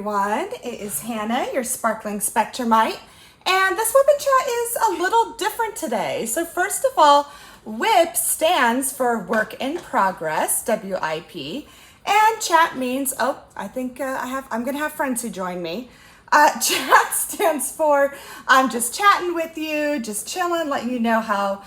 everyone. It is Hannah, your Sparkling Spectrumite, and this whip and chat is a little different today. So first of all, WIP stands for Work in Progress, WIP, and chat means, I think I'm gonna have friends who join me. Chat stands for I'm just chatting with you, just chilling, letting you know how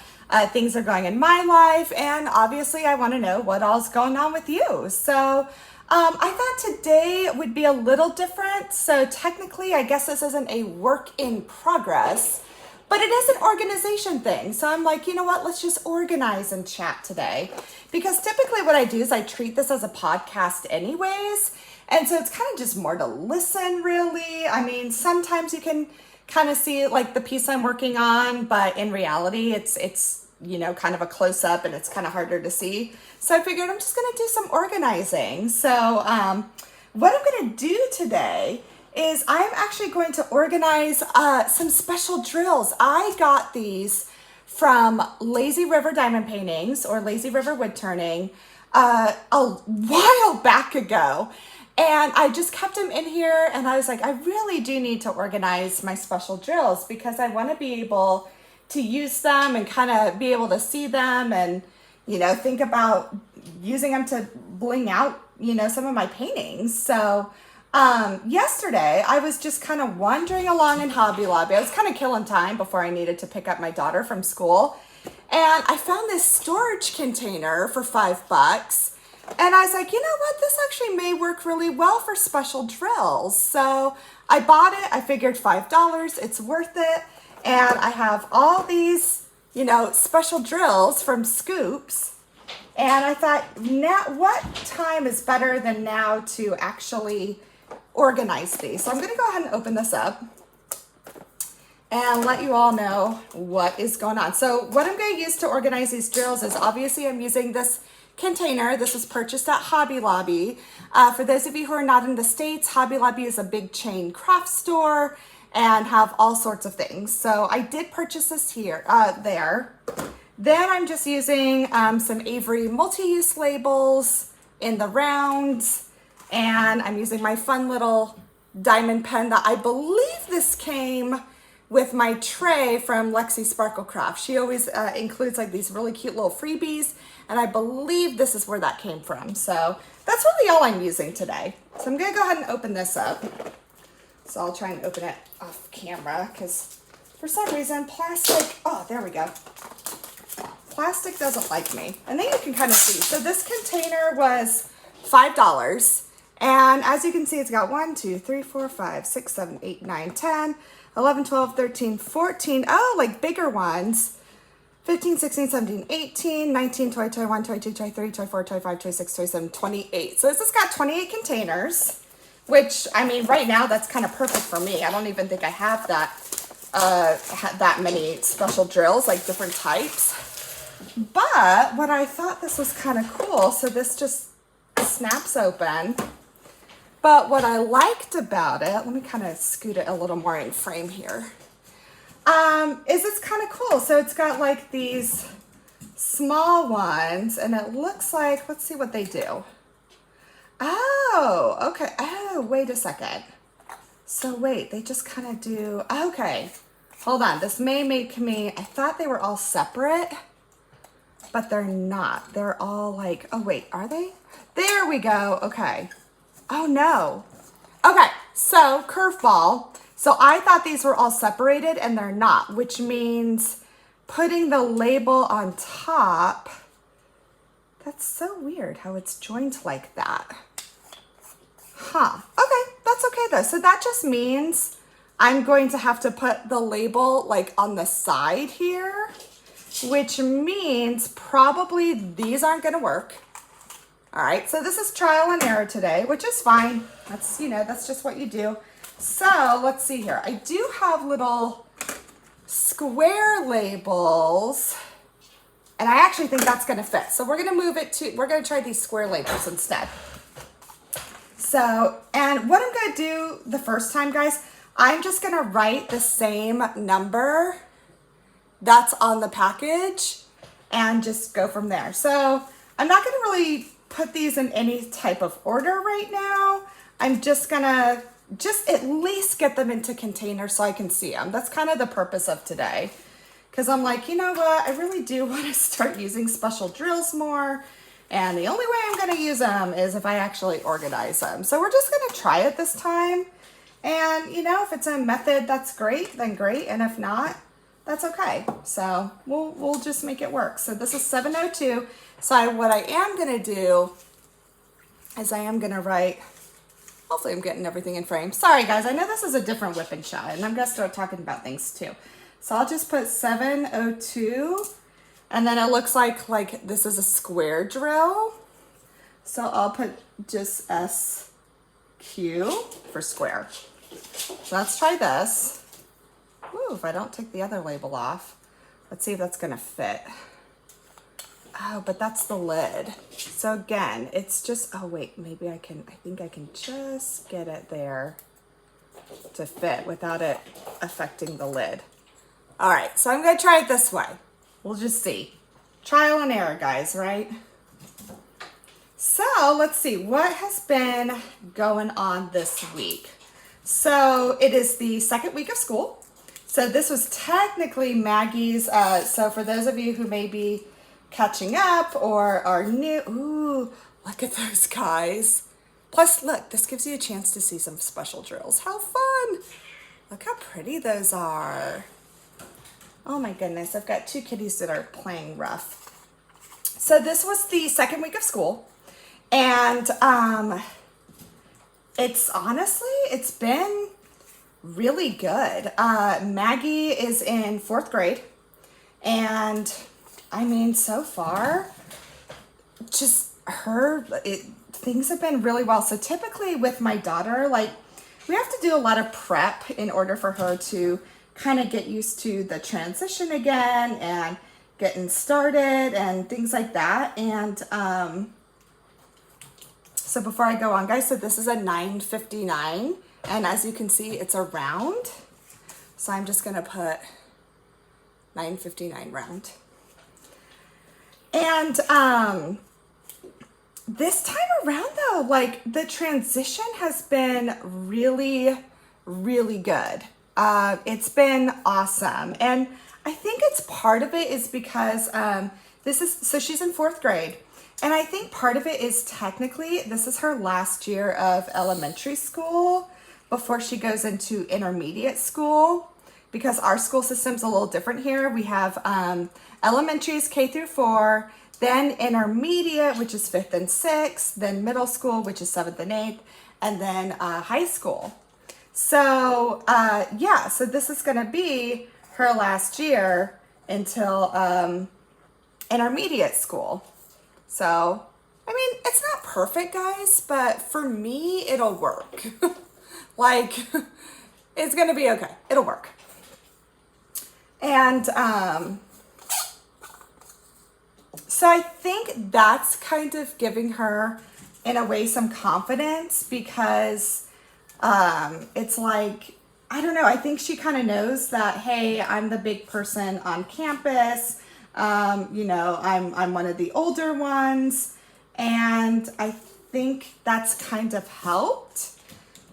things are going in my life, and obviously I want to know what all's going on with you. So I thought today would be a little different. So technically, I guess this isn't a work in progress, but it is an organization thing. So I'm like, you know what? Let's just organize and chat today. Because typically what I do is I treat this as a podcast anyways. And so it's kind of just more to listen, really. I mean, sometimes you can kind of see like the piece I'm working on, but in reality, it's you know, kind of a close up and it's kind of harder to see. So I figured I'm just going to do some organizing. So what I'm going to do today is I'm actually going to organize some special drills. I got these from Lazy River Diamond Paintings or Lazy River Wood Turning a while back ago. And I just kept them in here and I was like, I really do need to organize my special drills because I want to be able to use them and kind of be able to see them and, you know, think about using them to bling out, you know, some of my paintings. So yesterday I was just kind of wandering along in Hobby Lobby. I was kind of killing time before I needed to pick up my daughter from school. And I found this storage container for $5. And I was like, you know what? This actually may work really well for special drills. So I bought it. I figured $5, it's worth it. And I have all these, you know, special drills from Scoops. And I thought, now what time is better than now to actually organize these? So I'm going to go ahead and open this up and let you all know what is going on. So what I'm going to use to organize these drills is obviously I'm using this container. This was purchased at Hobby Lobby. For those of you who are not in the States, Hobby Lobby is a big chain craft store and have all sorts of things. So I did purchase this there. Then I'm just using some Avery multi-use labels in the rounds, and I'm using my fun little diamond pen that I believe this came with my tray from Lexi Sparkle Craft. She always includes like these really cute little freebies, and I believe this is where that came from. So that's really all I'm using today. So I'm gonna go ahead and open this up. So I'll try and open it off camera because for some reason plastic, there we go. Plastic doesn't like me. And then you can kind of see. So this container was $5. And as you can see, it's got 1, 2, 3, 4, 5, 6, 7, 8, 9, 10, 11, 12, 13, 14. Oh, like bigger ones. 15, 16, 17, 18, 19, 20, 21, 22, 23, 24, 25, 26, 27, 28. So this has got 28 containers. Which, I mean, right now, that's kind of perfect for me. I don't even think I have that many special drills, like different types. But what I thought this was kind of cool, so this just snaps open. But what I liked about it, let me kind of scoot it a little more in frame here, is it's kind of cool. So it's got like these small ones, and it looks like, let's see what they do. Oh, okay. Oh, wait a second. So wait, they just kind of do, okay. Hold on, this may make me, I thought they were all separate, but they're not. They're all like, oh wait, are they? There we go, okay. Oh no. Okay, so curveball. So I thought these were all separated and they're not, which means putting the label on top, that's so weird how it's joined like that. Huh, okay, that's okay though. So that just means I'm going to have to put the label like on the side here, which means probably these aren't gonna work. All right, so this is trial and error today, which is fine. That's, you know, that's just what you do. So let's see here. I do have little square labels, and I actually think that's gonna fit. So we're gonna move it to, we're gonna try these square labels instead. So, and what I'm gonna do the first time, guys, I'm just gonna write the same number that's on the package and just go from there. So I'm not gonna really put these in any type of order right now. I'm just gonna just at least get them into containers so I can see them. That's kind of the purpose of today. Because I'm like, you know what? I really do want to start using special drills more. And the only way I'm going to use them is if I actually organize them. So we're just going to try it this time. And, you know, if it's a method that's great, then great. And if not, that's okay. So we'll just make it work. So this is 702. So what I am going to do is I am going to write, hopefully I'm getting everything in frame. Sorry guys, I know this is a different whipping shot and I'm going to start talking about things too. So I'll just put 702 and then it looks like this is a square drill. So I'll put just SQ for square. So let's try this. Ooh, if I don't take the other label off, let's see if that's gonna fit. Oh, but that's the lid. So again, it's just, oh wait, maybe I think I can just get it there to fit without it affecting the lid. All right, so I'm gonna try it this way. We'll just see. Trial and error, guys, right? So let's see, what has been going on this week? So it is the second week of school. So this was technically Maggie's, so for those of you who may be catching up or are new, ooh, look at those guys. Plus, look, this gives you a chance to see some special drills. How fun. Look how pretty those are. Oh my goodness, I've got two kitties that are playing rough. So this was the second week of school. And it's been really good. Maggie is in 4th grade. And I mean, so far, just things have been really well. So typically with my daughter, like we have to do a lot of prep in order for her to kind of get used to the transition again and getting started and things like that. And so before I go on, guys, so this is a 959. And as you can see, it's a round. So I'm just going to put 959 round. And this time around though, like the transition has been really, really good. It's been awesome. And I think it's part of it is because so she's in 4th grade. And I think part of it is technically this is her last year of elementary school before she goes into intermediate school, because our school system's a little different here. We have elementaries K through 4, then intermediate, which is 5th and 6th, then middle school, which is 7th and 8th, and then high school. So yeah, so this is going to be her last year until intermediate school. So, I mean, it's not perfect, guys, but for me, it'll work. Like, it's going to be okay. It'll work. And so I think that's kind of giving her, in a way, some confidence because it's like, I don't know, I think she kind of knows that, hey, I'm the big person on campus. You know, I'm one of the older ones. And I think that's kind of helped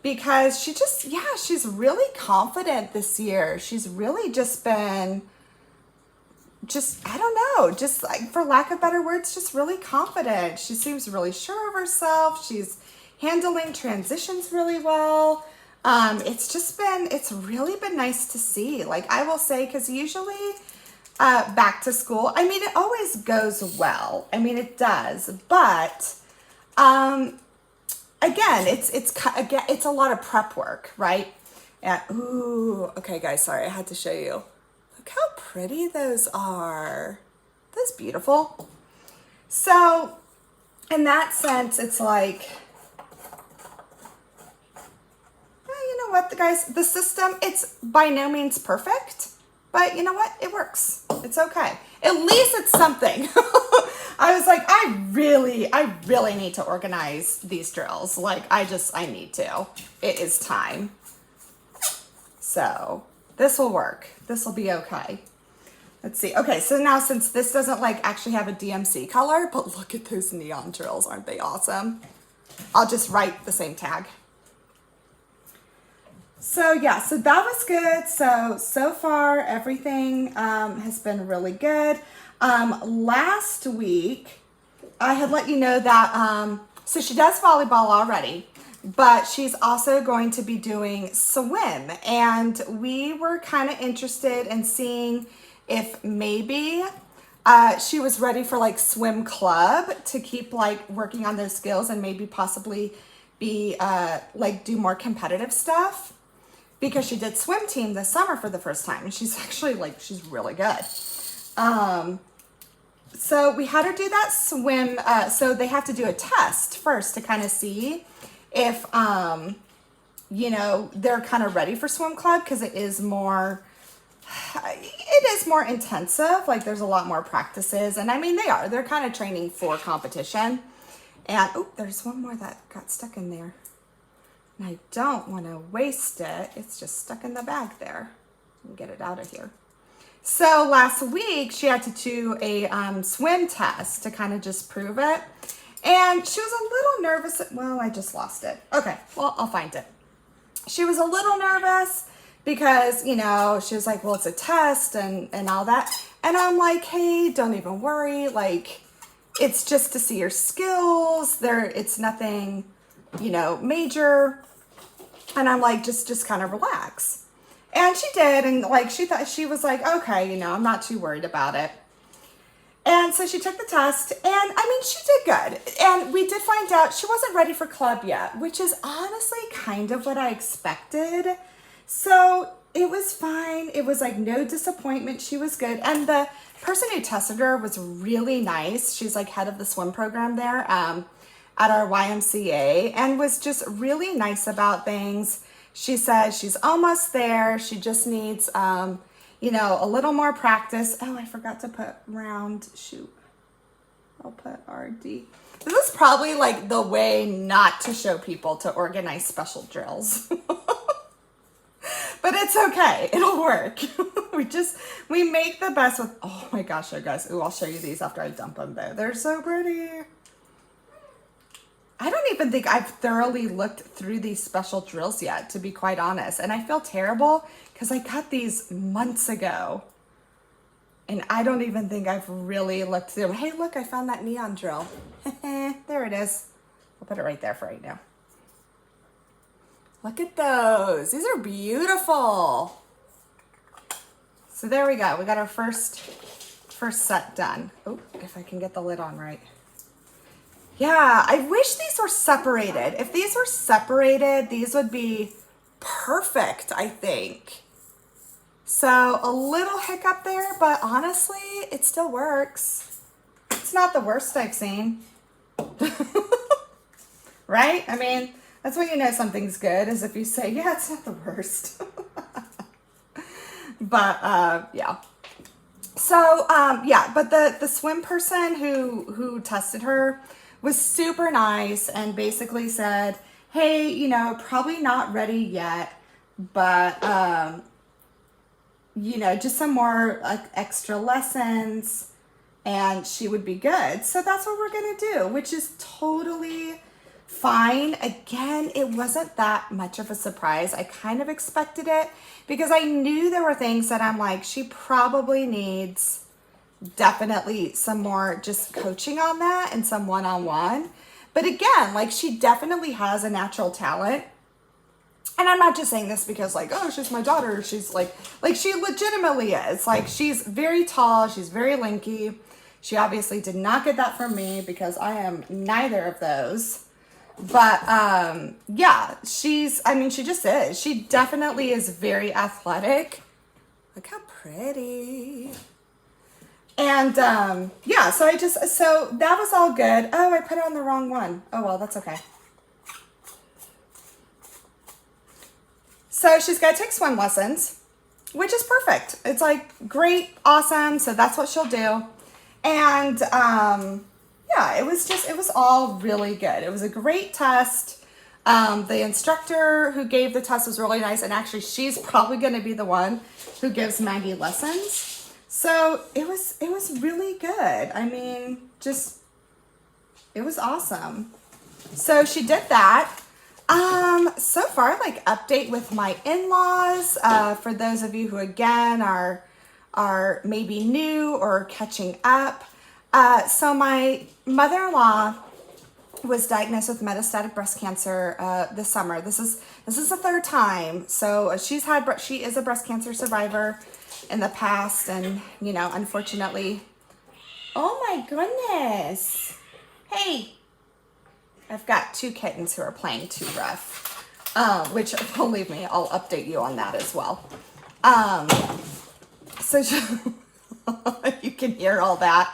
because she just, yeah, she's really confident this year. She's really just been, I don't know, just like, for lack of better words, just really confident. She seems really sure of herself. She's handling transitions really well. It's really been nice to see. Like I will say, because usually back to school, I mean, it always goes well. I mean, it does, but again, it's a lot of prep work, right? And ooh, okay, guys, sorry, I had to show you. Look how pretty those are. That's beautiful. So, in that sense, it's like, you know what, guys, the system, it's by no means perfect, but you know what, it works. It's okay. At least it's something. I was like, I really need to organize these drills. Like, I need to. It is time. So, this will work. This will be okay. Let's see. Okay, so now since this doesn't like actually have a DMC color, but look at those neon drills. Aren't they awesome? I'll just write the same tag. So yeah, so that was good. So far everything has been really good. Last week I had let you know that so she does volleyball already, but she's also going to be doing swim, and we were kind of interested in seeing if maybe she was ready for like swim club to keep like working on those skills and maybe possibly be like do more competitive stuff, because she did swim team this summer for the first time, and she's actually like, she's really good. So we had her do that swim. So they have to do a test first to kind of see if, you know, they're kind of ready for swim club, because it is more intensive. Like there's a lot more practices, and I mean, they're kind of training for competition. And oh, there's one more that got stuck in there. And I don't want to waste it. It's just stuck in the bag there. Let me get it out of here. So last week she had to do a swim test to kind of just prove it. And she was a little nervous. Well, I just lost it. Okay, well, I'll find it. She was a little nervous because, you know, she was like, well, it's a test and all that. And I'm like, hey, don't even worry. Like, it's just to see your skills. It's nothing, you know, major. And I'm like, just kind of relax. And she did. And like, she was like, okay, you know, I'm not too worried about it. And so she took the test, and I mean, she did good. And we did find out she wasn't ready for club yet, which is honestly kind of what I expected. So it was fine. It was like no disappointment. She was good. And the person who tested her was really nice. She's like head of the swim program there at our YMCA, and was just really nice about things. She said she's almost there. She just needs, you know, a little more practice. Oh, I forgot to put round, shoot. I'll put RD. This is probably like the way not to show people to organize special drills. But it's okay. It'll work. we make the best with, oh my gosh, you guys. Ooh, I'll show you these after I dump them though. They're so pretty. I don't even think I've thoroughly looked through these special drills yet, to be quite honest. And I feel terrible because I got these months ago. And I don't even think I've really looked through them. Hey, look, I found that neon drill. There it is. I'll put it right there for right now. Look at those. These are beautiful. So there we go. We got our first set done. Oh, if I can get the lid on right. Yeah, I wish these were separated. If these were separated, these would be perfect, I think. So a little hiccup there, but honestly, it still works. It's not the worst I've seen. Right? I mean, that's when you know something's good, is if you say, yeah, it's not the worst. But yeah. So yeah, but the swim person who tested her was super nice and basically said, hey, you know, probably not ready yet, but you know, just some more extra lessons and she would be good. So that's what we're gonna do, which is totally fine. Again, it wasn't that much of a surprise. I kind of expected it because I knew there were things that I'm like, she probably needs definitely some more just coaching on that and some one-on-one. But again, like, she definitely has a natural talent. And I'm not just saying this because like, oh, she's my daughter. She's like she legitimately is. Like, she's very tall. She's very lanky. She obviously did not get that from me because I am neither of those. But yeah, she just is. She definitely is very athletic. Look how pretty. And yeah, so that was all good. Oh, I put it on the wrong one. Oh, well, that's okay. So she's got to take swim lessons, which is perfect. It's like great, awesome. So that's what she'll do. And yeah, it was all really good. It was a great test. The instructor who gave the test was really nice. And actually, she's probably going to be the one who gives Maggie lessons. So it was really good. I mean, it was awesome. So she did that. So far, like update with my in-laws, for those of you who again are maybe new or catching up. So my mother-in-law was diagnosed with metastatic breast cancer this summer. This is the third time. So she is a breast cancer survivor in the past, and unfortunately, oh my goodness. Hey, I've got two kittens who are playing too rough. Which, believe me, I'll update you on that as well. So you can hear all that.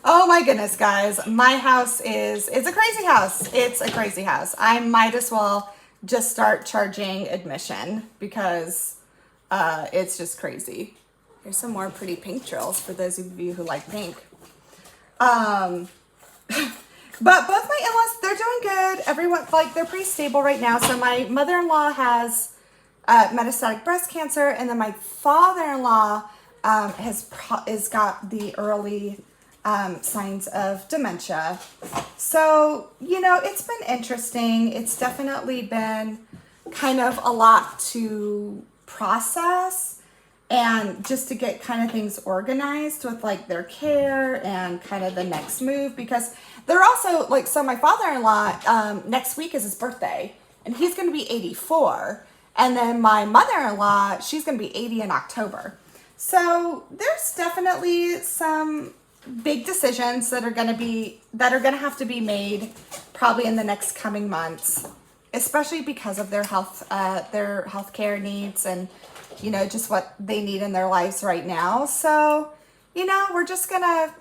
Oh my goodness, guys. My house it's a crazy house. It's a crazy house. I might as well just start charging admission because it's just crazy. Here's some more pretty pink drills for those of you who like pink. But both my in-laws, they're doing good. Everyone, they're pretty stable right now. So my mother-in-law has metastatic breast cancer, and then my father-in-law has got the early signs of dementia. So, it's been interesting. It's definitely been kind of a lot to process, and just to get kind of things organized with their care and kind of the next move, because they're also so my father-in-law, next week is his birthday, and he's going to be 84. And then my mother-in-law, she's going to be 80 in October. So there's definitely some big decisions that are going to have to be made probably in the next coming months, especially because of their healthcare needs and just what they need in their lives right now. So we're just gonna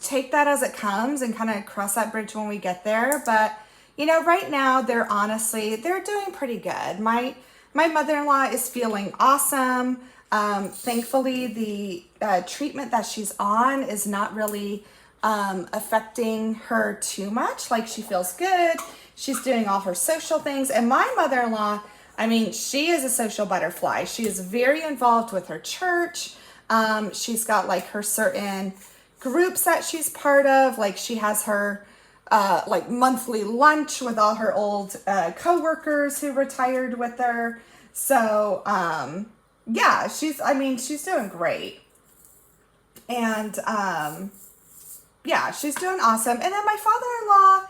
take that as it comes and kind of cross that bridge when we get there. But right now they're doing pretty good. My mother-in-law is feeling awesome. Thankfully, the treatment that she's on is not really affecting her too much. She feels good. She's doing all her social things. And my mother-in-law, she is a social butterfly. She is very involved with her church. She's got her certain groups that she's part of. She has her monthly lunch with all her old co-workers who retired with her. So yeah, she's doing great. And yeah, she's doing awesome. And then my father-in-law,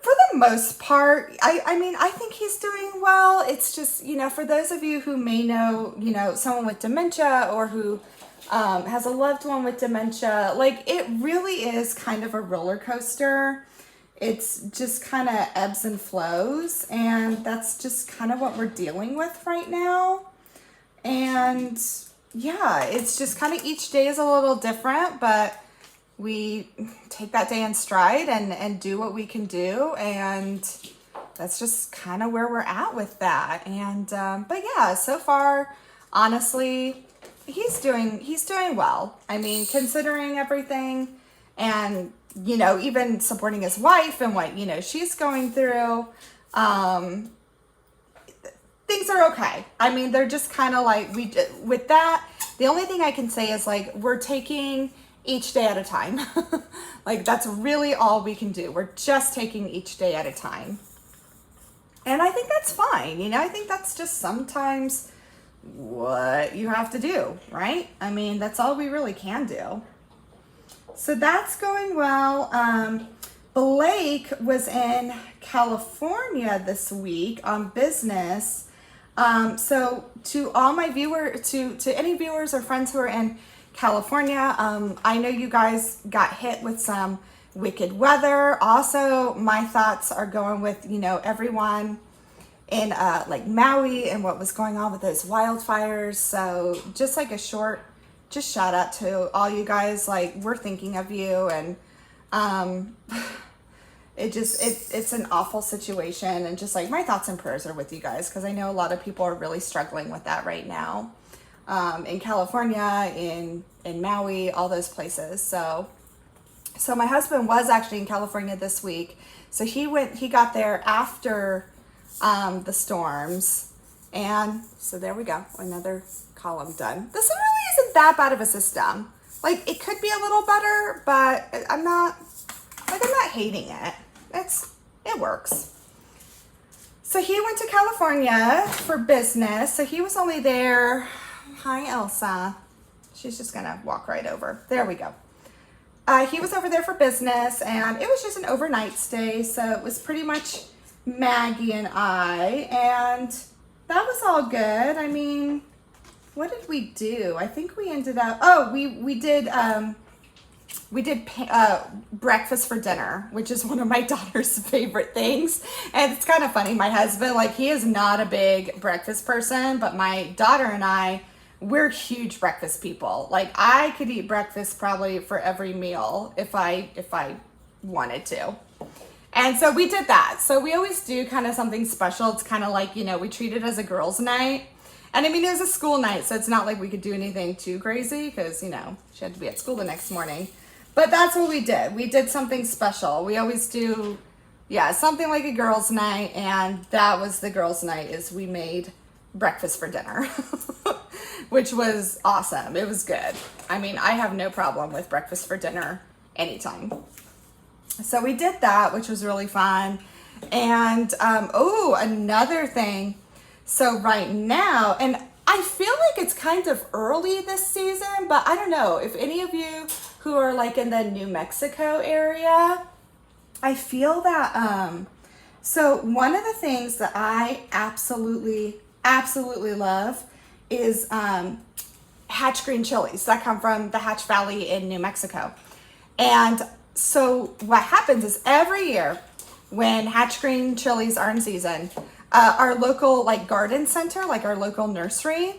for the most part, I think he's doing well. It's just, for those of you who may know, someone with dementia, or who has a loved one with dementia, it really is kind of a roller coaster. It's just kind of ebbs and flows, and that's just kind of what we're dealing with right now. And yeah, it's just kind of each day is a little different, but we take that day in stride and do what we can do, and that's just kind of where we're at with that. And but yeah, so far, honestly, he's doing well. Considering everything, and even supporting his wife and what she's going through, things are okay. They're just kind of with that. The only thing I can say is we're taking each day at a time. That's really all we can do. We're just taking each day at a time. And I think that's fine. I think that's just sometimes what you have to do, right? That's all we really can do. So that's going well. Blake was in California this week on business. So to all my to any viewers or friends who are in California, I know you guys got hit with some wicked weather. Also, my thoughts are going with, everyone in Maui and what was going on with those wildfires. So just a short shout out to all you guys. We're thinking of you, and it's an awful situation, and just my thoughts and prayers are with you guys, because I know a lot of people are really struggling with that right now. In California, in Maui, all those places. So my husband was actually in California this week. So he got there after the storms. And so there we go, another column done. This really isn't that bad of a system. It could be a little better, but I'm not hating it. It works. So he went to California for business. So he was only there. Hi, Elsa. She's just gonna walk right over. There we go. He was over there for business, and it was just an overnight stay. So it was pretty much Maggie and I, and that was all good. I mean, what did we do? I think we ended up, oh, we did breakfast for dinner, which is one of my daughter's favorite things. And it's kind of funny. My husband, like, he is not a big breakfast person, but my daughter and I, we're huge breakfast people. Like, I could eat breakfast probably for every meal if I wanted to. And so we did that. So we always do kind of something special. It's kind of like, you know, we treat it as a girls' night. And I mean, it was a school night, so it's not like we could do anything too crazy because, you know, she had to be at school the next morning. But that's what we did. We did something special. We always do, yeah, something like a girls' night. And that was the girls' night, is we made breakfast for dinner, which was awesome. It was good. I mean, I have no problem with breakfast for dinner anytime. So we did that, which was really fun. And, oh, another thing. So right now, and I feel like it's kind of early this season, but I don't know if any of you who are like in the New Mexico area, I feel that, so one of the things that I absolutely love is Hatch green chilies that come from the Hatch Valley in New Mexico. And so what happens is every year when Hatch green chilies are in season, our local like garden center, like our local nursery,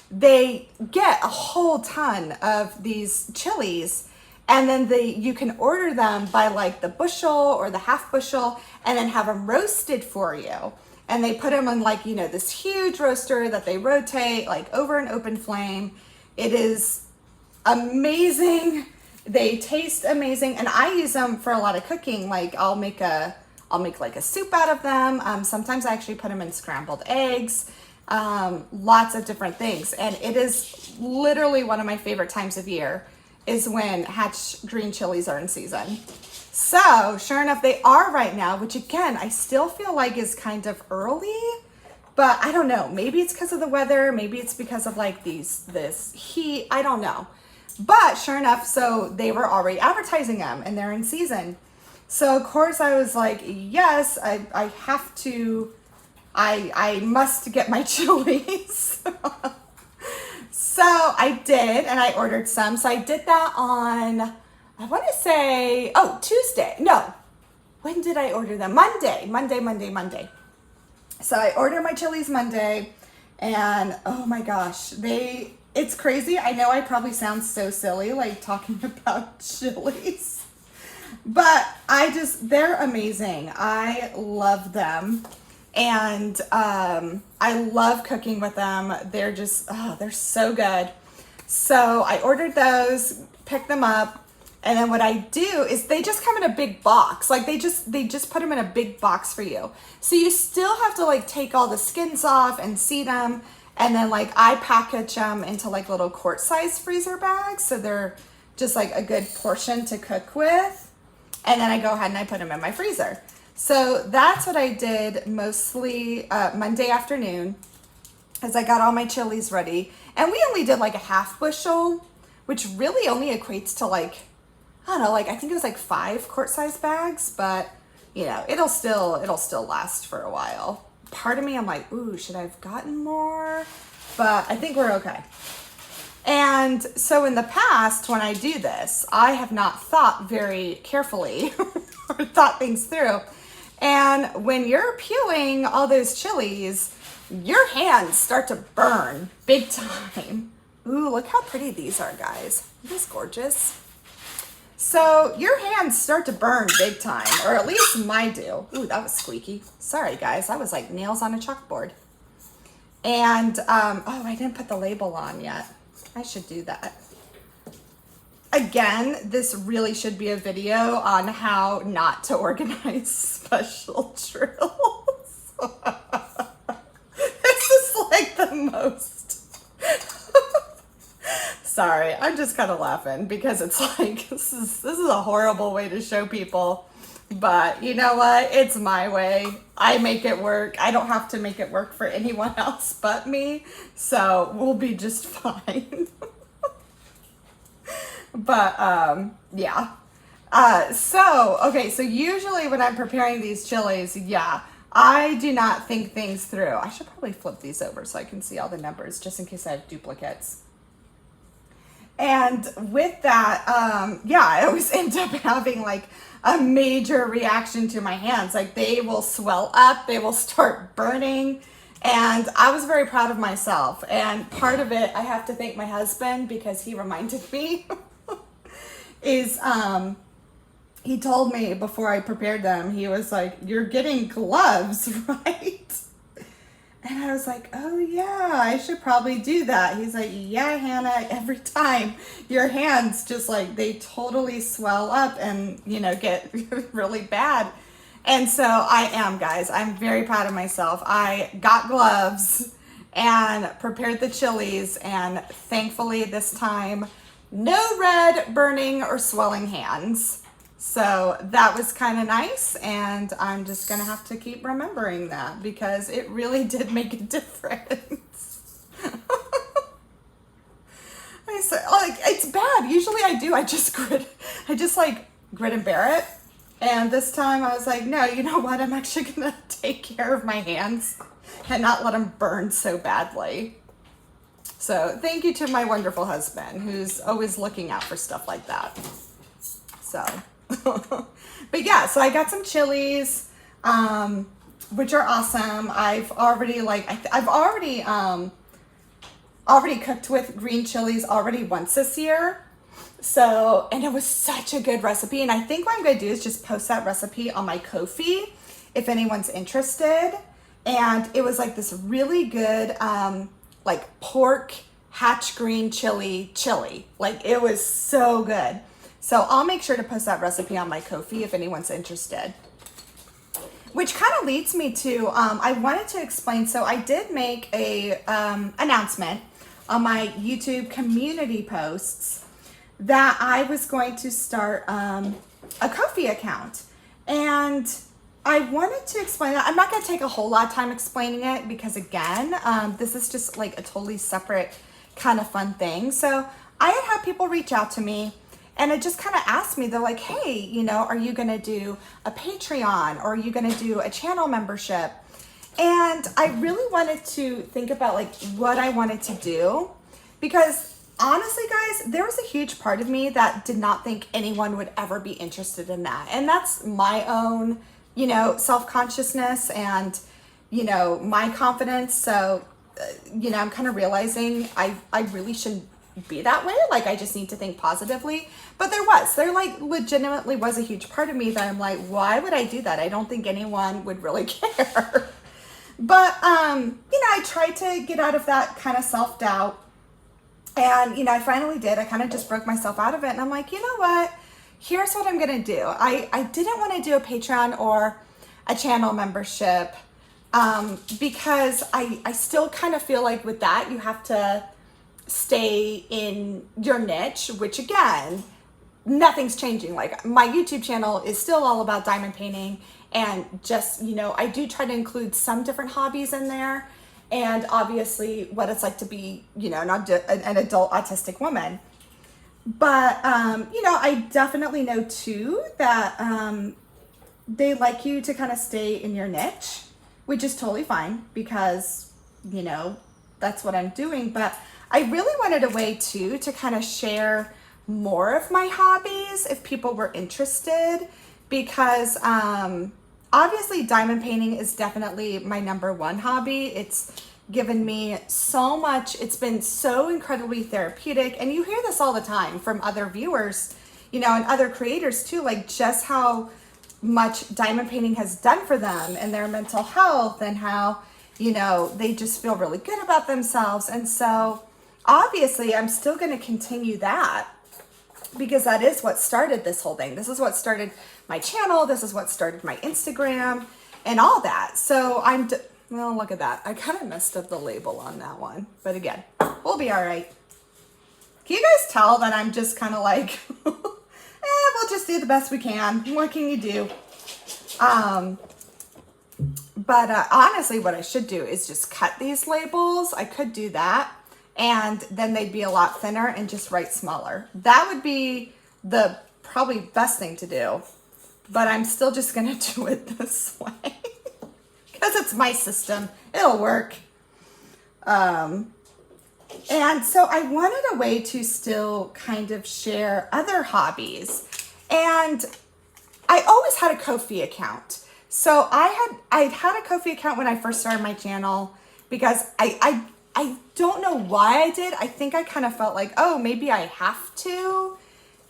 they get a whole ton of these chilies, and then you can order them by like the bushel or the half bushel, and then have them roasted for you. And they put them on like, you know, this huge roaster that they rotate like over an open flame. It is amazing. They taste amazing, and I use them for a lot of cooking. Like I'll make like a soup out of them. Sometimes I actually put them in scrambled eggs, lots of different things. And it is literally one of my favorite times of year is when Hatch green chilies are in season. So sure enough, they are right now, which again, I still feel like is kind of early, but I don't know. Maybe it's because of the weather. Maybe it's because of like this heat. I don't know. But sure enough, so they were already advertising them and they're in season. So of course I was like, yes, I have to, I must get my chilies. So I did, and I ordered some. So I did that on, I want to say, oh, Tuesday. No, when did I order them? Monday. So I ordered my chilies Monday, and oh my gosh, it's crazy. I know I probably sound so silly, like talking about chilies, but they're amazing. I love them. And I love cooking with them. They're just, oh, they're so good. So I ordered those, picked them up, and then what I do is they just come in a big box. Like they just put them in a big box for you. So you still have to like take all the skins off and seed them, and then like I package them into like little quart-sized freezer bags, so they're just like a good portion to cook with. And then I go ahead and I put them in my freezer. So that's what I did mostly Monday afternoon, as I got all my chilies ready. And we only did like a half bushel, which really only equates to like, I don't know, like I think it was like 5 quart-sized bags, but you know, it'll still last for a while. Part of me, I'm like, ooh, should I have gotten more? But I think we're okay. And so in the past, when I do this, I have not thought very carefully or thought things through. And when you're peeling all those chilies, your hands start to burn big time. Ooh, look how pretty these are, guys. Isn't this gorgeous? So your hands start to burn big time, or at least mine do. Ooh, that was squeaky. Sorry, guys. That was like nails on a chalkboard. And, oh, I didn't put the label on yet. I should do that. Again, this really should be a video on how not to organize special drills. This is like the most. Sorry, I'm just kind of laughing because it's like this is a horrible way to show people. But you know what? It's my way. I make it work. I don't have to make it work for anyone else but me. So we'll be just fine. But yeah. Okay, so usually when I'm preparing these chilies, yeah, I do not think things through. I should probably flip these over so I can see all the numbers just in case I have duplicates. And with that, yeah, I always end up having like a major reaction to my hands. Like they will swell up, they will start burning. And I was very proud of myself. And part of it, I have to thank my husband because he reminded me is he told me before I prepared them, he was like, "You're getting gloves, right?" And I was like, "Oh yeah, I should probably do that." He's like, "Yeah, Hannah, every time your hands just like they totally swell up and, you know, get really bad." And so I am, guys. I'm very proud of myself. I got gloves and prepared the chilies, and thankfully this time no red burning or swelling hands. So that was kind of nice, and I'm just gonna have to keep remembering that because it really did make a difference. I said, like, it's bad. Usually I just like grit and bear it. And this time I was like, no, you know what? I'm actually gonna take care of my hands and not let them burn so badly. So thank you to my wonderful husband who's always looking out for stuff like that. So. But yeah, so I got some chilies, which are awesome. I've already already cooked with green chilies already once this year. So, and it was such a good recipe. And I think what I'm going to do is just post that recipe on my Ko-fi if anyone's interested. And it was like this really good, like pork hatch green chili. Like it was so good. So I'll make sure to post that recipe on my Ko-fi if anyone's interested. Which kind of leads me to, I wanted to explain, so I did make a announcement on my YouTube community posts that I was going to start a Ko-fi account. And I wanted to explain that. I'm not going to take a whole lot of time explaining it because again, this is just like a totally separate kind of fun thing. So I had people reach out to me. And it just kind of asked me, they're like, hey, you know, are you going to do a Patreon or are you going to do a channel membership? And I really wanted to think about like what I wanted to do because honestly, guys, there was a huge part of me that did not think anyone would ever be interested in that. And that's my own, you know, self-consciousness and, you know, my confidence. So, you know, I'm kind of realizing I really shouldn't be that way. Like I just need to think positively. But there like legitimately was a huge part of me that I'm like, why would I do that? I don't think anyone would really care. But you know, I tried to get out of that kind of self-doubt. And you know, I finally did. I kind of just broke myself out of it. And I'm like, you know what? Here's what I'm gonna do. I didn't want to do a Patreon or a channel membership because I still kind of feel like with that you have to stay in your niche, which again, nothing's changing. Like my YouTube channel is still all about diamond painting and just, you know, I do try to include some different hobbies in there and obviously what it's like to be, you know, not an adult autistic woman. But, you know, I definitely know too that they like you to kind of stay in your niche, which is totally fine because, you know, that's what I'm doing. But I really wanted a way too to kind of share more of my hobbies if people were interested because obviously diamond painting is definitely my #1 hobby. It's given me so much. It's been so incredibly therapeutic. And you hear this all the time from other viewers, you know, and other creators too, like just how much diamond painting has done for them and their mental health and how, you know, they just feel really good about themselves. And so obviously I'm still going to continue that because that is what started this whole thing. This is what started my channel. This is what started my Instagram and all that. So well, look at that. I kind of messed up the label on that one, but again, we'll be all right. Can you guys tell that I'm just kind of like, we'll just do the best we can. What can you do? But honestly, what I should do is just cut these labels. I could do that. And then they'd be a lot thinner and just write smaller. That would be the probably best thing to do. But I'm still just going to do it this way. Because it's my system. It'll work. And so I wanted a way to still kind of share other hobbies. And I always had a Ko-fi account. So I'd had a Ko-fi account when I first started my channel because I don't know why I did. I think I kind of felt like, oh, maybe I have to.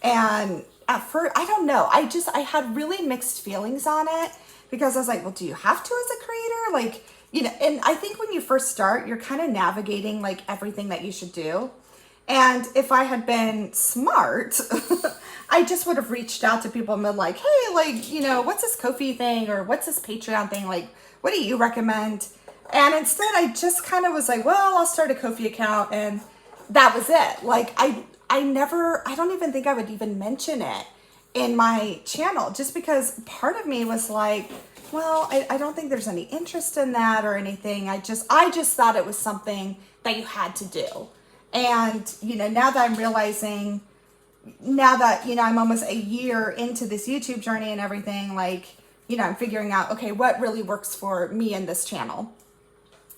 And at first, I don't know. I had really mixed feelings on it because I was like, well, do you have to as a creator? Like, you know, and I think when you first start, you're kind of navigating like everything that you should do. And if I had been smart, I just would have reached out to people and been like, hey, like, you know, what's this Ko-fi thing or what's this Patreon thing? Like, what do you recommend? And instead I just kind of was like, well, I'll start a Ko-fi account. And that was it. Like, I don't even think I would even mention it in my channel just because part of me was like, well, I don't think there's any interest in that or anything. I just thought it was something that you had to do. And, you know, now that I'm realizing, now that, you know, I'm almost a year into this YouTube journey and everything, like, you know, I'm figuring out, okay, what really works for me in this channel,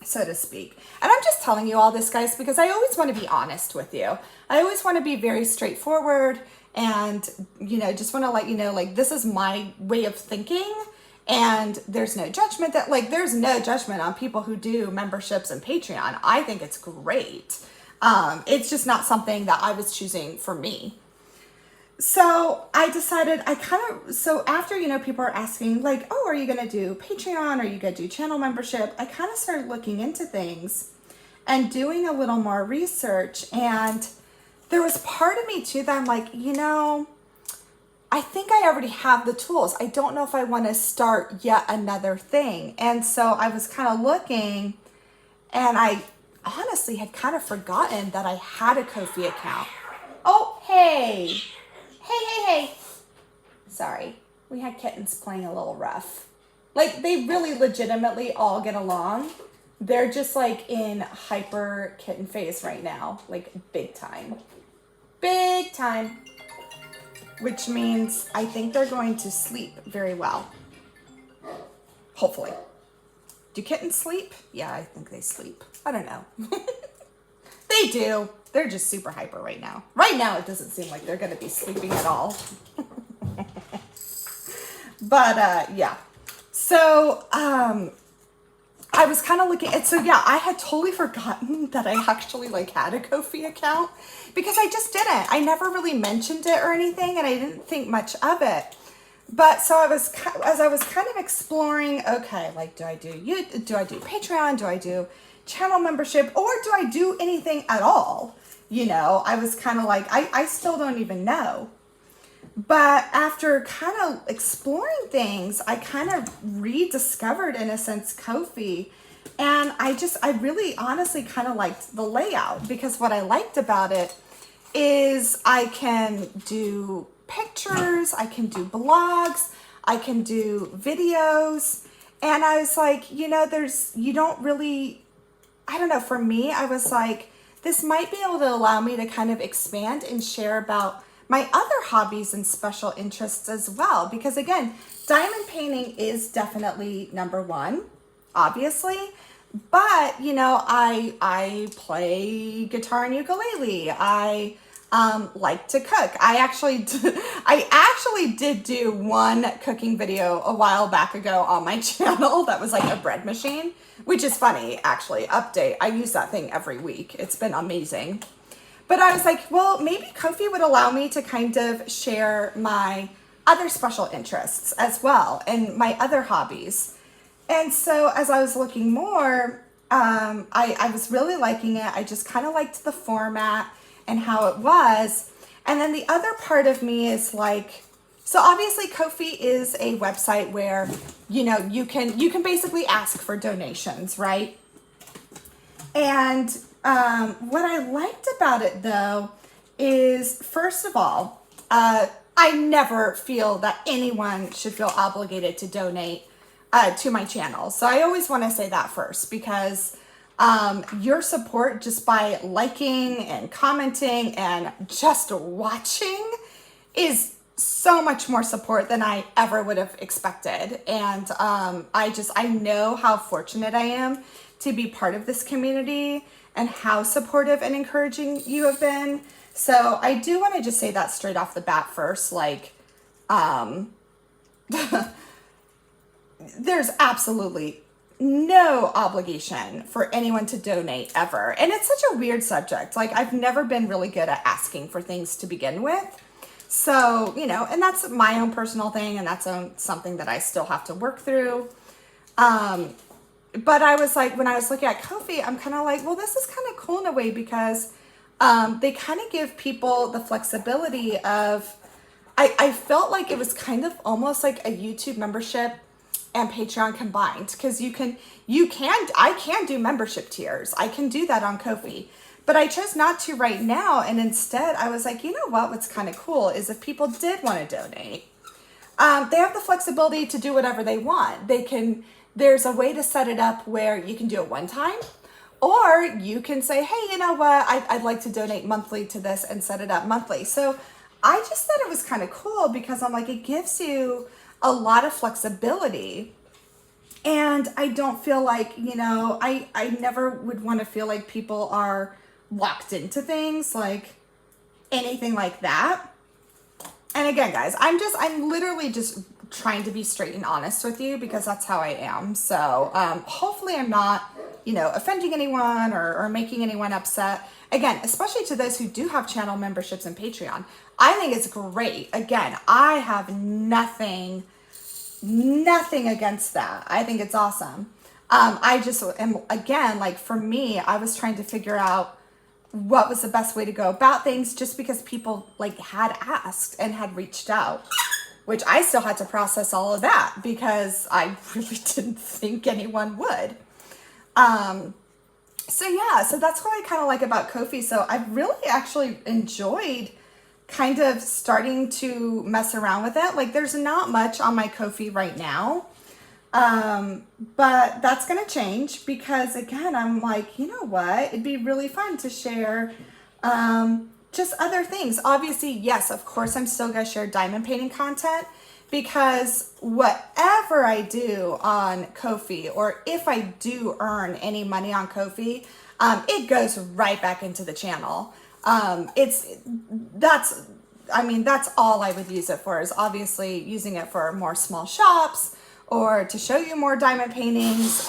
so to speak. And I'm just telling you all this, guys, because I always want to be honest with you. I always want to be very straightforward and, you know, just want to let you know, like, this is my way of thinking. And there's no judgment that, like, there's no judgment on people who do memberships and Patreon. I think it's great. It's just not something that I was choosing for me. So I decided so after, you know, people are asking like, oh, are you going to do Patreon? Are you going to do channel membership? I kind of started looking into things and doing a little more research. And there was part of me too that I'm like, you know, I think I already have the tools. I don't know if I want to start yet another thing. And so I was kind of looking and I honestly had kind of forgotten that I had a Ko-fi account. Oh, hey. Hey. Sorry. We had kittens playing a little rough. Like, they really legitimately all get along. They're just like in hyper kitten phase right now. Like, big time. Big time. Which means I think they're going to sleep very well. Hopefully. Do kittens sleep? Yeah, I think they sleep. I don't know. They do. They're just super hyper right now. Right now, it doesn't seem like they're going to be sleeping at all. But, yeah. So, I was kind of looking at, so yeah, I had totally forgotten that I actually like had a Ko-fi account because I just didn't. I never really mentioned it or anything and I didn't think much of it. But so as I was kind of exploring, okay, like, do I do Patreon? Do I do channel membership? Or do I do anything at all? You know, I was kind of like, I still don't even know. But after kind of exploring things, I kind of rediscovered, in a sense, Ko-fi. And I really honestly kind of liked the layout because what I liked about it is I can do pictures, I can do blogs, I can do videos. And I was like, you know, you don't really, I don't know, for me, I was like, this might be able to allow me to kind of expand and share about my other hobbies and special interests as well. Because again, diamond painting is definitely number one, obviously. But, you know, I play guitar and ukulele. I like to cook. I actually did do one cooking video a while back ago on my channel that was like a bread machine, which is funny, actually. Update. I use that thing every week. It's been amazing. But I was like, well, maybe Ko-fi would allow me to kind of share my other special interests as well and my other hobbies. And so as I was looking more, I was really liking it. I just kind of liked the format and how it was. And then the other part of me is like, so obviously Ko-fi is a website where, you know, you can basically ask for donations, right? And what I liked about it though is, first of all, I never feel that anyone should feel obligated to donate to my channel. So I always want to say that first, because your support just by liking and commenting and just watching is so much more support than I ever would have expected. And I know how fortunate I am to be part of this community and how supportive and encouraging you have been. So I do want to just say that straight off the bat first, like, there's absolutely no obligation for anyone to donate ever. And it's such a weird subject. Like, I've never been really good at asking for things to begin with. So, you know, and that's my own personal thing, and that's something that I still have to work through. But I was like, when I was looking at Ko-fi, I'm kind of like, well, this is kind of cool in a way, because they kind of give people the flexibility of, I felt like it was kind of almost like a YouTube membership and Patreon combined, because I can do membership tiers. I can do that on Ko-fi, but I chose not to right now. And instead I was like, you know what's kind of cool is if people did want to donate, they have the flexibility to do whatever they want. There's a way to set it up where you can do it one time, or you can say, hey, you know what, I'd like to donate monthly to this and set it up monthly. So I just thought it was kind of cool, because I'm like, it gives you a lot of flexibility. And I don't feel like, you know, I never would want to feel like people are locked into things, like anything like that. And again, guys, I'm literally just trying to be straight and honest with you, because that's how I am. So hopefully I'm not, you know, offending anyone or making anyone upset. Again, especially to those who do have channel memberships and Patreon, I think it's great. Again, I have nothing against that. I think it's awesome. I just am, again, like for me, I was trying to figure out what was the best way to go about things, just because people like had asked and had reached out, which I still had to process all of that, because I really didn't think anyone would. So yeah, so that's what I kind of like about Ko-fi. So I really actually enjoyed kind of starting to mess around with it. Like, there's not much on my Ko-fi right now. But that's going to change, because again, I'm like, you know what, it'd be really fun to share, just other things. Obviously, yes, of course, I'm still going to share diamond painting content, because whatever I do on Ko-fi, or if I do earn any money on Ko-fi, it goes right back into the channel. That's all I would use it for, is obviously using it for more small shops, or to show you more diamond paintings.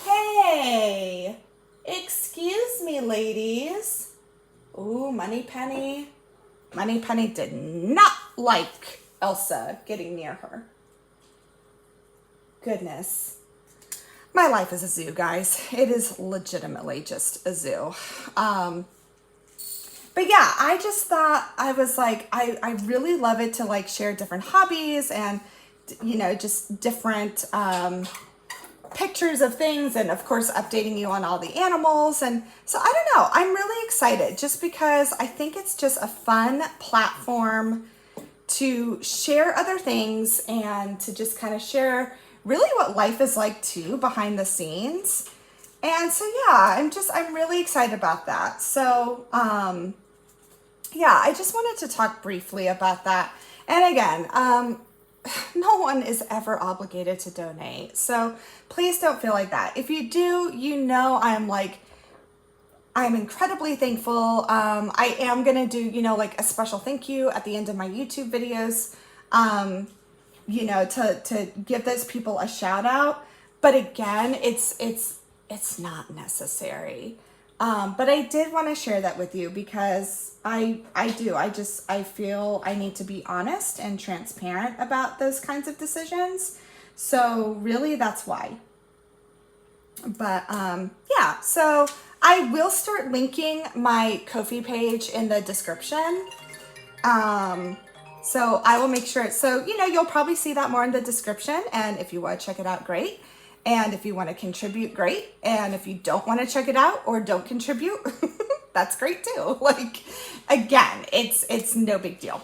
Hey, excuse me, ladies. Ooh, Money Penny. Money Penny did not like Elsa getting near her. Goodness. My life is a zoo, guys. It is legitimately just a zoo. But yeah, I just thought, I was like, I really love it to like share different hobbies and, you know, just different pictures of things, and of course updating you on all the animals. And so I don't know, I'm really excited, just because I think it's just a fun platform to share other things, and to just kind of share really what life is like too behind the scenes. And so yeah, I'm really excited about that. So yeah, I just wanted to talk briefly about that. And again, no one is ever obligated to donate, so please don't feel like that. If you do, you know, I'm incredibly thankful. I am gonna do, you know, like a special thank you at the end of my YouTube videos, you know, to give those people a shout out. But again, it's not necessary. But I did want to share that with you, because I feel I need to be honest and transparent about those kinds of decisions. So really, that's why. But yeah, so I will start linking my Ko-fi page in the description. So I will make sure, so, you know, you'll probably see that more in the description. And if you want to check it out, great. And if you want to contribute, great. And if you don't want to check it out or don't contribute, that's great too. Like, again, it's no big deal.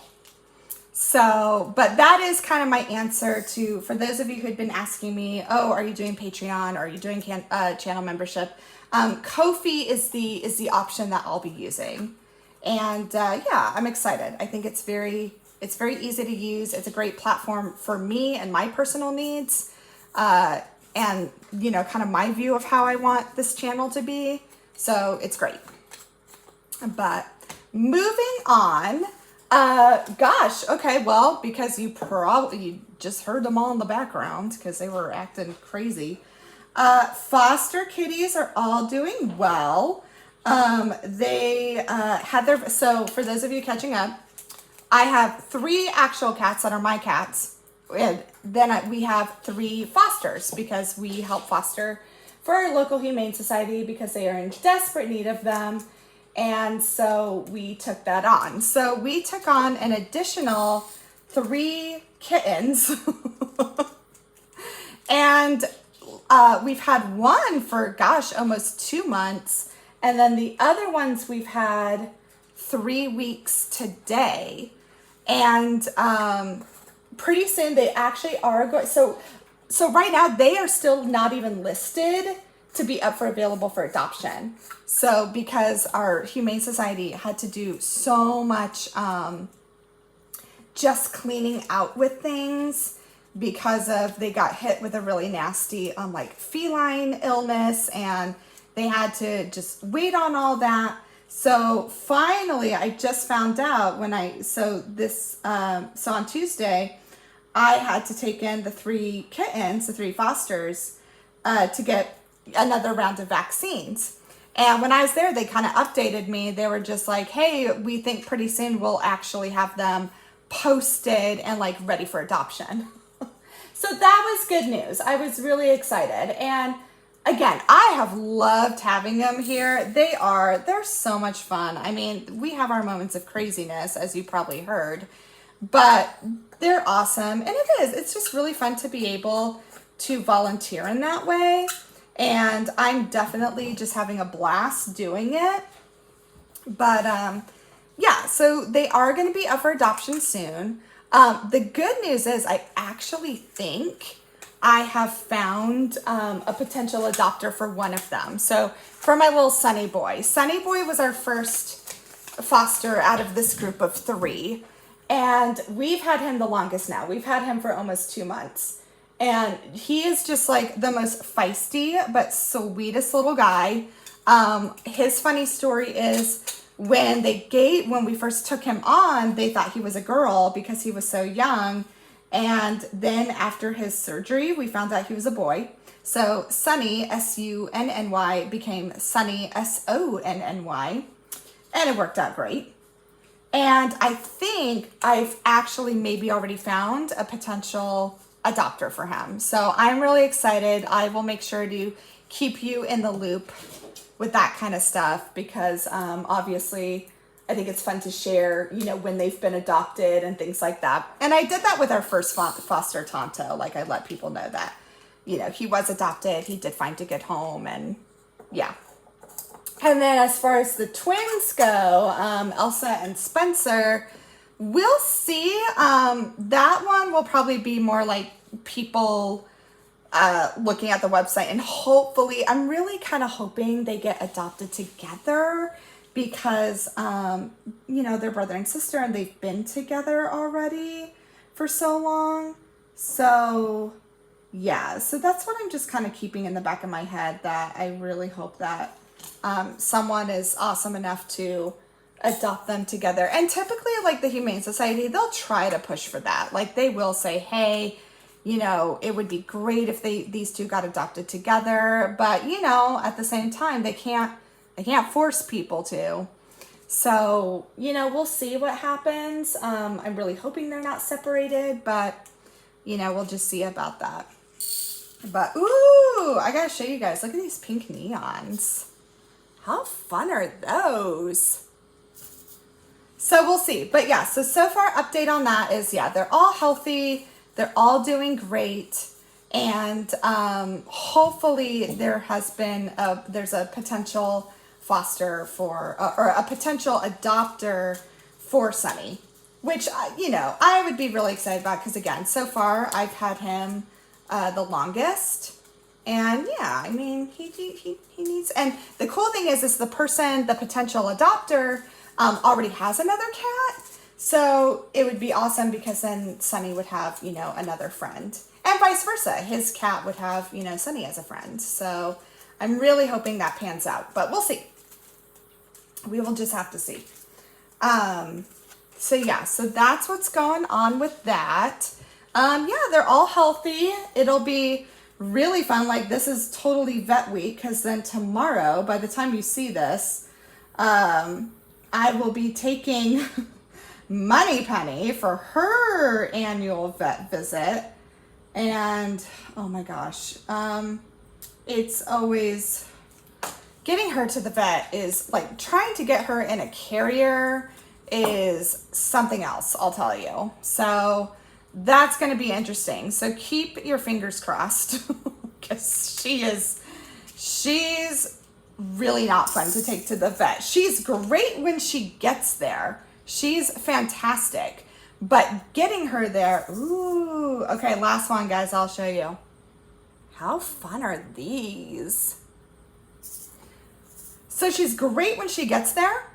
So, but that is kind of my answer to, for those of you who'd been asking me, oh, are you doing Patreon? Or are you doing channel membership? Ko-fi is the option that I'll be using. And yeah, I'm excited. I think it's very easy to use. It's a great platform for me and my personal needs. And, you know, kind of my view of how I want this channel to be. So it's great. But moving on, gosh, okay, well, because you just heard them all in the background because they were acting crazy. Foster kitties are all doing well. They had their, so for those of you catching up, I have 3 actual cats that are my cats. And then we have 3 fosters because we help foster for our local humane society because they are in desperate need of them. And so we took that on. So we took on an additional 3 kittens. And we've had one for, gosh, almost 2 months. And then the other ones we've had 3 weeks today. And pretty soon they actually are going, so right now they are still not even listed to be up for available for adoption. So because our Humane Society had to do so much just cleaning out with things because of, they got hit with a really nasty like feline illness, and they had to just wait on all that. So finally, I just found out so on Tuesday, I had to take in the 3 kittens, the 3 fosters, to get another round of vaccines. And when I was there, they kind of updated me. They were just like, hey, we think pretty soon we'll actually have them posted and like ready for adoption. So that was good news. I was really excited. And again, I have loved having them here. They're so much fun. I mean, we have our moments of craziness, as you probably heard, but they're awesome. And it's just really fun to be able to volunteer in that way. And I'm definitely just having a blast doing it. But yeah, so they are going to be up for adoption soon. The good news is I actually think I have found a potential adopter for one of them. So for my little Sunny Boy. Sunny Boy was our first foster out of this group of 3. And we've had him the longest now. We've had him for almost 2 months. And he is just like the most feisty but sweetest little guy. His funny story is when we first took him on, they thought he was a girl because he was so young. And then after his surgery, we found out he was a boy. So Sunny, S-U-N-N-Y, became Sunny, S-O-N-N-Y. And it worked out great. And I think I've actually maybe already found a potential adopter for him. So I'm really excited. I will make sure to keep you in the loop with that kind of stuff because obviously I think it's fun to share, you know, when they've been adopted and things like that. And I did that with our first foster Tonto. Like I let people know that, you know, he was adopted. He did find a good home, and yeah. And then as far as the twins go, Elsa and Spencer, we'll see. That one will probably be more like people looking at the website, and hopefully, I'm really kind of hoping they get adopted together because, you know, they're brother and sister and they've been together already for so long. So yeah, so that's what I'm just kind of keeping in the back of my head, that I really hope that someone is awesome enough to adopt them together. And typically, like the Humane Society, they'll try to push for that. Like they will say, hey, you know, it would be great if these 2 got adopted together, but you know, at the same time, they can't force people to. So, you know, we'll see what happens. I'm really hoping they're not separated, but you know, we'll just see about that. But ooh, I gotta show you guys, look at these pink neons. How fun are those? So we'll see. But yeah, so far update on that is, yeah, they're all healthy. They're all doing great. And hopefully there's a potential foster for, or a potential adopter for Sunny, which, you know, I would be really excited about because, again, so far I've had him the longest. And yeah, I mean, he needs, and the cool thing is the person, the potential adopter, already has another cat. So it would be awesome because then Sunny would have, you know, another friend, and vice versa. His cat would have, you know, Sunny as a friend. So I'm really hoping that pans out, but we'll see. We will just have to see. So yeah, so that's what's going on with that. Yeah, they're all healthy. It'll be really fun. Like, this is totally vet week because then tomorrow, by the time you see this, I will be taking Money Penny for her annual vet visit. And oh my gosh, it's always getting her to the vet is like trying to get her in a carrier is something else, I'll tell you. So that's going to be interesting. So keep your fingers crossed because she's really not fun to take to the vet. She's great when she gets there. She's fantastic. But getting her there, ooh, okay, last one, guys, I'll show you. How fun are these? So she's great when she gets there.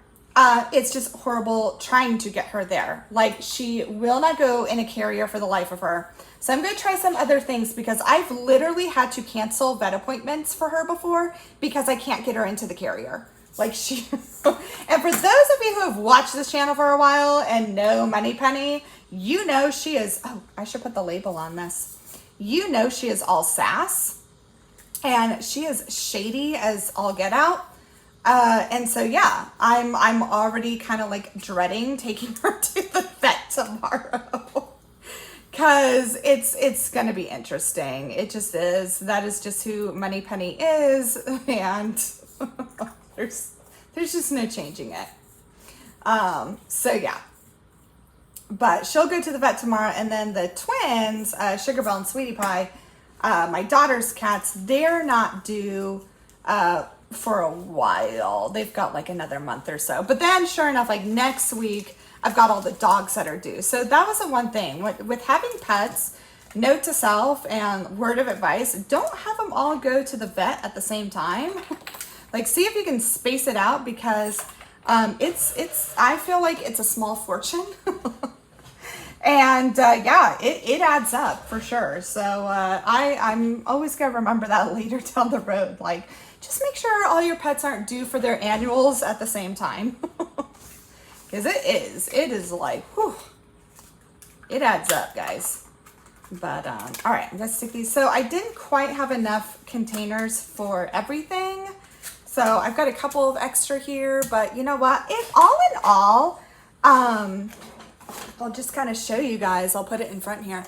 It's just horrible trying to get her there. Like, she will not go in a carrier for the life of her. So I'm going to try some other things because I've literally had to cancel vet appointments for her before because I can't get her into the carrier. Like, she, and for those of you who have watched this channel for a while and know Money Penny, you know she is, oh, I should put the label on this. You know she is all sass and she is shady as all get out. And so, yeah, I'm already kind of like dreading taking her to the vet tomorrow because it's going to be interesting. It just is. That is just who Money Penny is. And there's just no changing it. So yeah, but she'll go to the vet tomorrow. And then the twins, Sugar Belle and Sweetie Pie, my daughter's cats, they're not due, for a while. They've got like another month or so, but then sure enough, like next week, I've got all the dogs that are due. So that was the one thing with having pets. Note to self and word of advice, don't have them all go to the vet at the same time. Like, see if you can space it out because I feel like it's a small fortune. And yeah, it adds up for sure. So I'm always gonna remember that later down the road. Like, just make sure all your pets aren't due for their annuals at the same time. Because it is like, whew, it adds up, guys. But all right, let's stick these. So I didn't quite have enough containers for everything. So I've got a couple of extra here, but you know what? All in all, I'll just kind of show you guys. I'll put it in front here.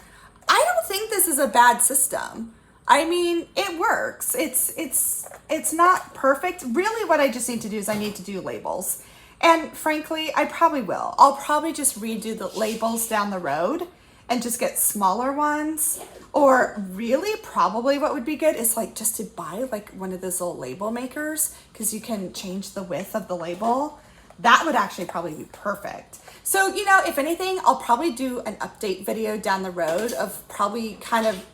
I don't think this is a bad system. I mean, it works. It's not perfect. Really, what I just need to do is I need to do labels. And frankly, I probably will. I'll probably just redo the labels down the road and just get smaller ones. Or really, probably what would be good is like just to buy like one of those little label makers because you can change the width of the label. That would actually probably be perfect. So, you know, if anything, I'll probably do an update video down the road of probably kind of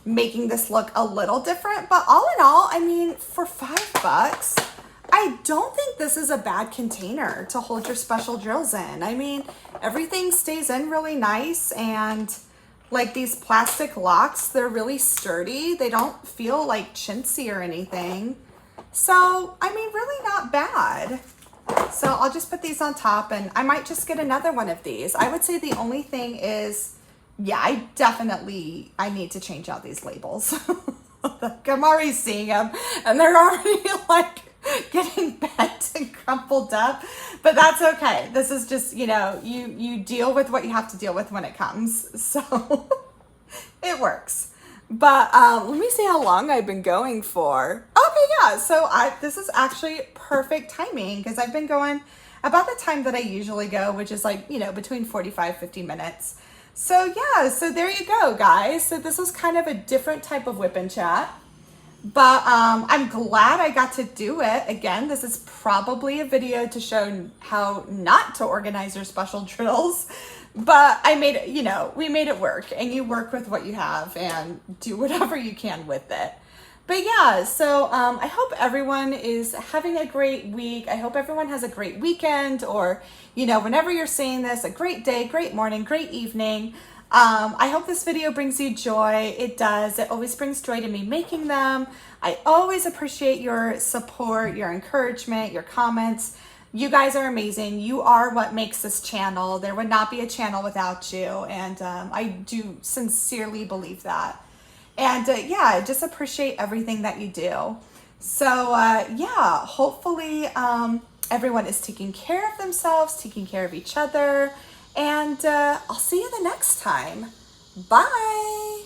making this look a little different. But all in all, I mean, for $5, I don't think this is a bad container to hold your special drills in. I mean, everything stays in really nice, and like these plastic locks, they're really sturdy. They don't feel like chintzy or anything. So, I mean, really not bad. So I'll just put these on top, and I might just get another one of these. I would say the only thing is, yeah, I need to change out these labels. I'm already seeing them, and they're already like getting bent and crumpled up, but that's okay. This is just, you know, you deal with what you have to deal with when it comes. So it works. But let me see how long I've been going for. Okay, yeah, so this is actually perfect timing because I've been going about the time that I usually go, which is like, you know, between 45, 50 minutes. So yeah, so there you go, guys. So this was kind of a different type of whip and chat. But I'm glad I got to do it. Again, this is probably a video to show how not to organize your special drills. But I made it, you know, we made it work, and you work with what you have and do whatever you can with it. But yeah, so I hope everyone is having a great week. I hope everyone has a great weekend, or, you know, whenever you're seeing this, a great day, great morning, great evening. I hope this video brings you joy. It does. It always brings joy to me making them. I always appreciate your support, your encouragement, your comments. You guys are amazing. You are what makes this channel. There would not be a channel without you. And I do sincerely believe that. And yeah, I just appreciate everything that you do. So yeah, hopefully everyone is taking care of themselves, taking care of each other. And I'll see you the next time. Bye.